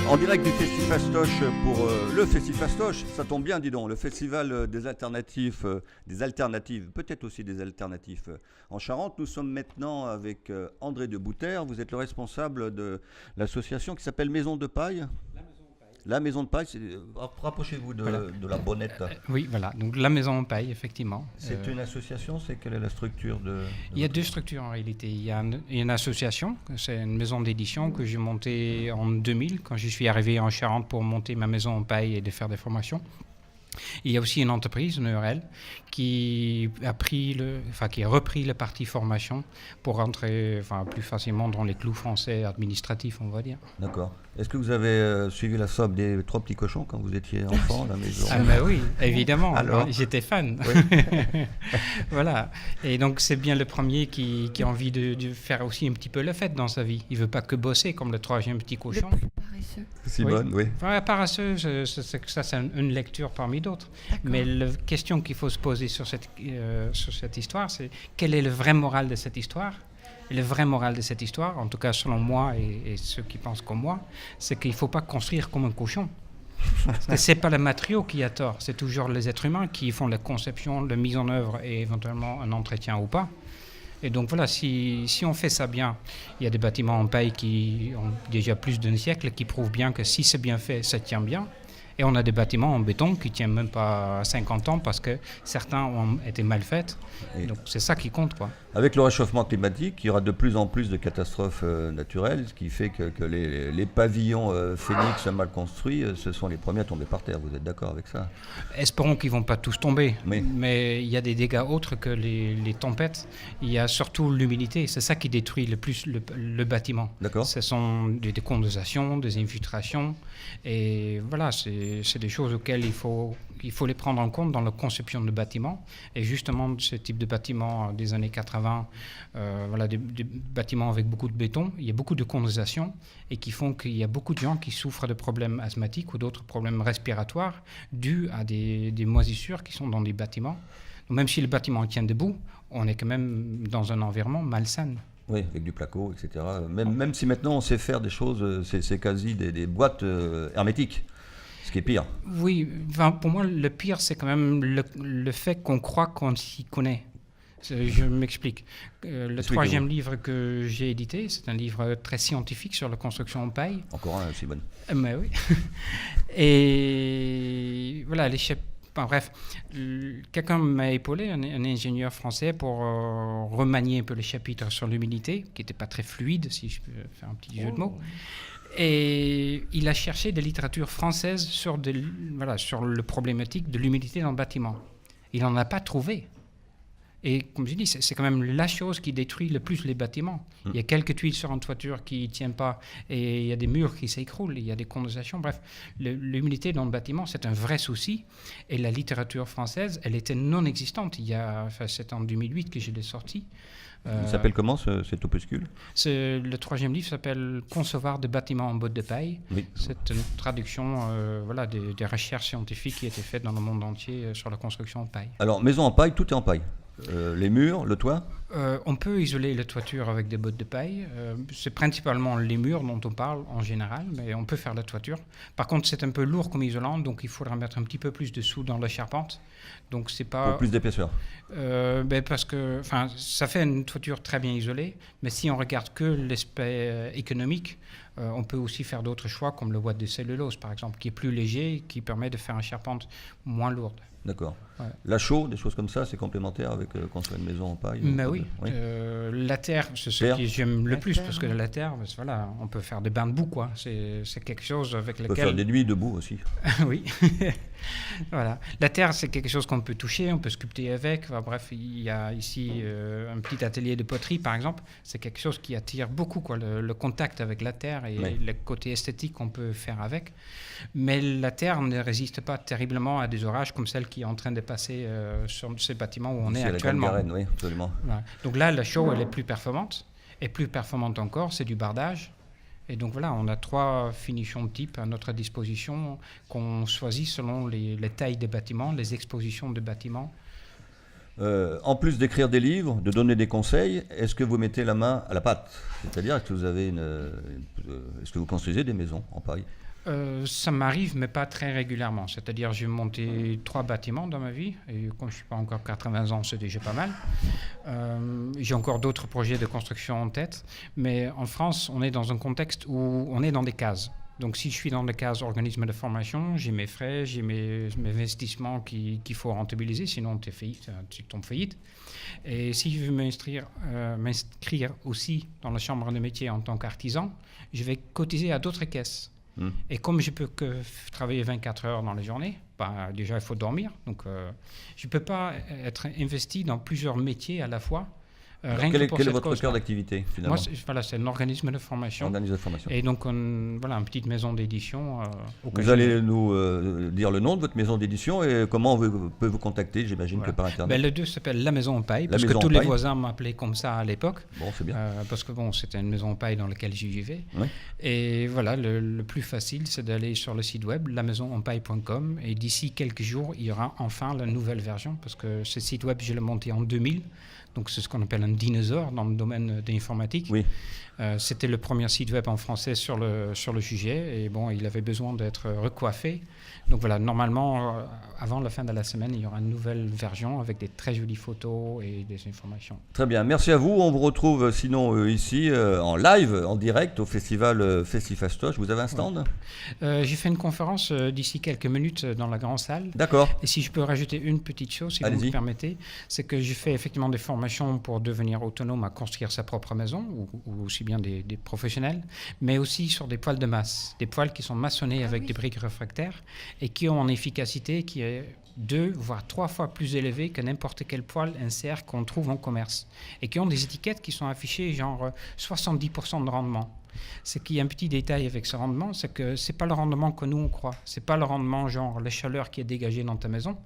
En direct du Festifastoche pour le Festifastoche, ça tombe bien, dis donc, le festival des alternatives, peut-être aussi des alternatives en Charente. Nous sommes maintenant avec André de Bouter, vous êtes le responsable de l'association qui s'appelle Maison de Paille. La Maison de Paille, rapprochez-vous de la bonnette. Oui, voilà, donc la Maison de Paille, effectivement. C'est une association, quelle est la structure de Il y a deux structures en réalité. Il y a une association, c'est une maison d'édition que j'ai montée en 2000, quand je suis arrivé en Charente pour monter ma maison en paille et de faire des formations. Il y a aussi une entreprise, une EURL, qui a repris le parti formation pour rentrer plus facilement dans les clous français administratifs, on va dire. D'accord. Est-ce que vous avez suivi la somme des 3 petits cochons quand vous étiez enfant à la maison? Ah ben oui, évidemment. Alors j'étais fan. Oui. Voilà. Et donc c'est bien le premier qui a envie de faire aussi un petit peu la fête dans sa vie. Il veut pas que bosser comme le 3e petit cochon. Le plus paresseux. Simone, oui. Enfin, paresseux, c'est une lecture parmi d'autres. Mais la question qu'il faut se poser sur cette histoire, c'est quel est le vrai moral de cette histoire? Et le vrai moral de cette histoire, en tout cas selon moi et ceux qui pensent comme moi, c'est qu'il ne faut pas construire comme un cochon. Parce que ce n'est pas le matériau qui a tort, c'est toujours les êtres humains qui font la conception, la mise en œuvre et éventuellement un entretien ou pas. Et donc voilà, si on fait ça bien, il y a des bâtiments en paille qui ont déjà plus d'un siècle qui prouvent bien que si c'est bien fait, ça tient bien. Et on a des bâtiments en béton qui ne tiennent même pas 50 ans parce que certains ont été mal faits. Donc c'est ça qui compte, quoi. Avec le réchauffement climatique, il y aura de plus en plus de catastrophes naturelles, ce qui fait que les pavillons phénix mal construits, ce sont les premiers à tomber par terre. Vous êtes d'accord avec ça? Espérons qu'ils ne vont pas tous tomber. Oui. Mais il y a des dégâts autres que les tempêtes. Il y a surtout l'humidité. C'est ça qui détruit le plus le bâtiment. D'accord. Ce sont des condensations, des infiltrations. Et voilà, c'est des choses auxquelles il faut les prendre en compte dans la conception de bâtiments. Et justement, ce type de bâtiments des années 80, des bâtiments avec beaucoup de béton, il y a beaucoup de condensation et qui font qu'il y a beaucoup de gens qui souffrent de problèmes asthmatiques ou d'autres problèmes respiratoires dus à des moisissures qui sont dans des bâtiments. Donc, même si le bâtiment tient debout, on est quand même dans un environnement malsain. Oui, avec du placo, etc. Même si maintenant on sait faire des choses, c'est quasi des boîtes hermétiques, ce qui est pire. Oui, pour moi, le pire, c'est quand même le fait qu'on croit qu'on s'y connaît. Je m'explique. Le 3e livre que j'ai édité, c'est un livre très scientifique sur la construction en paille. Encore un, Simone. Mais oui. Et voilà, bref, quelqu'un m'a épaulé, un ingénieur français, pour remanier un peu le chapitre sur l'humidité, qui n'était pas très fluide, si je peux faire un petit jeu de mots. Et il a cherché des littératures françaises sur le problématique de l'humidité dans le bâtiment. Il n'en a pas trouvé. Et comme je dis, c'est quand même la chose qui détruit le plus les bâtiments. Il y a quelques tuiles sur une toiture qui ne tiennent pas, et il y a des murs qui s'écroulent, il y a des condensations. Bref, l'humidité dans le bâtiment, c'est un vrai souci. Et la littérature française, elle était non existante. C'est en 2008 que je l'ai sorti. Il s'appelle comment cet opuscule? Le 3e livre s'appelle « Concevoir des bâtiments en bottes de paille ». Oui. C'est une traduction des recherches scientifiques qui étaient faites dans le monde entier sur la construction en paille. Alors, maison en paille, tout est en paille. Les murs, le toit? On peut isoler la toiture avec des bottes de paille. C'est principalement les murs dont on parle en général, mais on peut faire la toiture. Par contre, c'est un peu lourd comme isolant, donc il faudra mettre un petit peu plus de sous dans la charpente. Donc c'est pas pour plus d'épaisseur. Parce que ça fait une toiture très bien isolée, mais si on regarde que l'aspect économique, on peut aussi faire d'autres choix, comme le bois de cellulose par exemple, qui est plus léger, qui permet de faire une charpente moins lourde. D'accord. Ouais. La chaux, des choses comme ça, c'est complémentaire avec construire une maison en paille? Mais oui. La terre, c'est ce que j'aime le plus, parce que la terre, voilà, on peut faire des bains debout, quoi. C'est quelque chose avec lequel... On peut faire des nuits debout aussi. Oui. Voilà. La terre, c'est quelque chose qu'on peut toucher, on peut sculpter avec. Enfin, bref, il y a ici un petit atelier de poterie, par exemple. C'est quelque chose qui attire beaucoup, quoi, le contact avec la terre et le côté esthétique qu'on peut faire avec. Mais la terre ne résiste pas terriblement à des orages comme celle qui est en train de passer sur ces bâtiments où on est actuellement. La Grande Garenne, oui, absolument. Voilà. Donc là, la chaux, elle est plus performante. Et plus performante encore, c'est du bardage. Et donc voilà, on a 3 finitions de type à notre disposition qu'on choisit selon les tailles des bâtiments, les expositions des bâtiments. En plus d'écrire des livres, de donner des conseils, est-ce que vous mettez la main à la pâte? C'est-à-dire, est-ce que vous construisez des maisons en paille? Ça m'arrive, mais pas très régulièrement. C'est-à-dire, j'ai monté 3 bâtiments dans ma vie, et comme je ne suis pas encore 80 ans, c'est déjà pas mal. J'ai encore d'autres projets de construction en tête, mais en France, on est dans un contexte où on est dans des cases. Donc, si je suis dans des cases organisme de formation, j'ai mes frais, j'ai mes investissements qu'il faut rentabiliser, sinon tu tombes faillite. Et si je veux m'inscrire aussi dans la chambre de métier en tant qu'artisan, je vais cotiser à d'autres caisses. Et comme je peux que travailler 24 heures dans la journée, déjà il faut dormir, donc je ne peux pas être investi dans plusieurs métiers à la fois. Quel est votre cœur d'activité finalement? Moi, c'est un organisme de formation. Et donc, une petite maison d'édition. Vous allez nous dire le nom de votre maison d'édition et comment on peut vous contacter, j'imagine que par Internet. Le 2 s'appelle La Maison en Paille, parce que tous les voisins m'appelaient comme ça à l'époque. Bon, c'est bien. Parce que c'était une maison en paille dans laquelle j'y vivais. Oui. Et voilà, le plus facile, c'est d'aller sur le site web, lamaisonenpaille.com. Et d'ici quelques jours, il y aura enfin la nouvelle version, parce que ce site web, je l'ai monté en 2000. Donc, c'est ce qu'on appelle un dinosaure dans le domaine de l'informatique. Oui. C'était le premier site web en français sur le sujet. Et bon, il avait besoin d'être recoiffé. Donc voilà, normalement, avant la fin de la semaine, il y aura une nouvelle version avec des très jolies photos et des informations. Très bien, merci à vous. On vous retrouve sinon ici en live, en direct au festival Festifastoche. Vous avez un stand? J'ai fait une conférence d'ici quelques minutes dans la grande salle. D'accord. Et si je peux rajouter une petite chose, si vous me permettez, c'est que je fais effectivement des formations pour devenir autonome à construire sa propre maison, ou aussi bien des professionnels, mais aussi sur des poêles de masse, des poêles qui sont maçonnés avec des briques réfractaires et qui ont une efficacité qui est 2 voire 3 fois plus élevée que n'importe quel poêle insert qu'on trouve en commerce, et qui ont des étiquettes qui sont affichées genre 70% de rendement. C'est qu'il y a un petit détail avec ce rendement, c'est que c'est pas le rendement que nous on croit. C'est pas le rendement genre la chaleur qui est dégagée dans ta maison.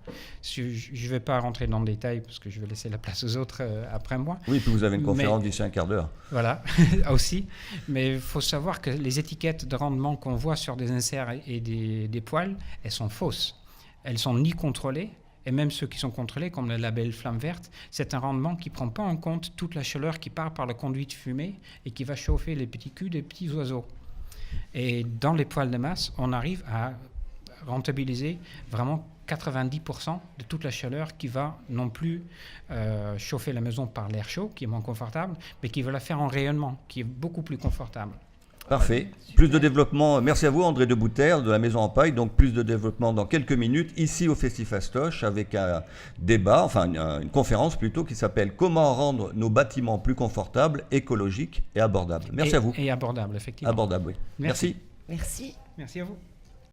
Je vais pas rentrer dans le détail parce que je vais laisser la place aux autres après moi. Oui, puis vous avez une conférence d'ici un quart d'heure. Voilà, aussi. Mais il faut savoir que les étiquettes de rendement qu'on voit sur des inserts et des poêles, elles sont fausses. Elles sont ni contrôlées. Et même ceux qui sont contrôlés, comme le label Flamme Verte, c'est un rendement qui ne prend pas en compte toute la chaleur qui part par le conduit de fumée et qui va chauffer les petits culs des petits oiseaux. Et dans les poêles de masse, on arrive à rentabiliser vraiment 90% de toute la chaleur qui va non plus chauffer la maison par l'air chaud, qui est moins confortable, mais qui va la faire en rayonnement, qui est beaucoup plus confortable. Parfait. Plus de développement. Merci à vous, André de Bouter, de la Maison en Paille. Donc, plus de développement dans quelques minutes, ici au Festifastoche, avec un débat, enfin une conférence plutôt, qui s'appelle « Comment rendre nos bâtiments plus confortables, écologiques et abordables ». Merci à vous. Et abordables, effectivement. Abordables, oui. Merci. Merci. Merci à vous.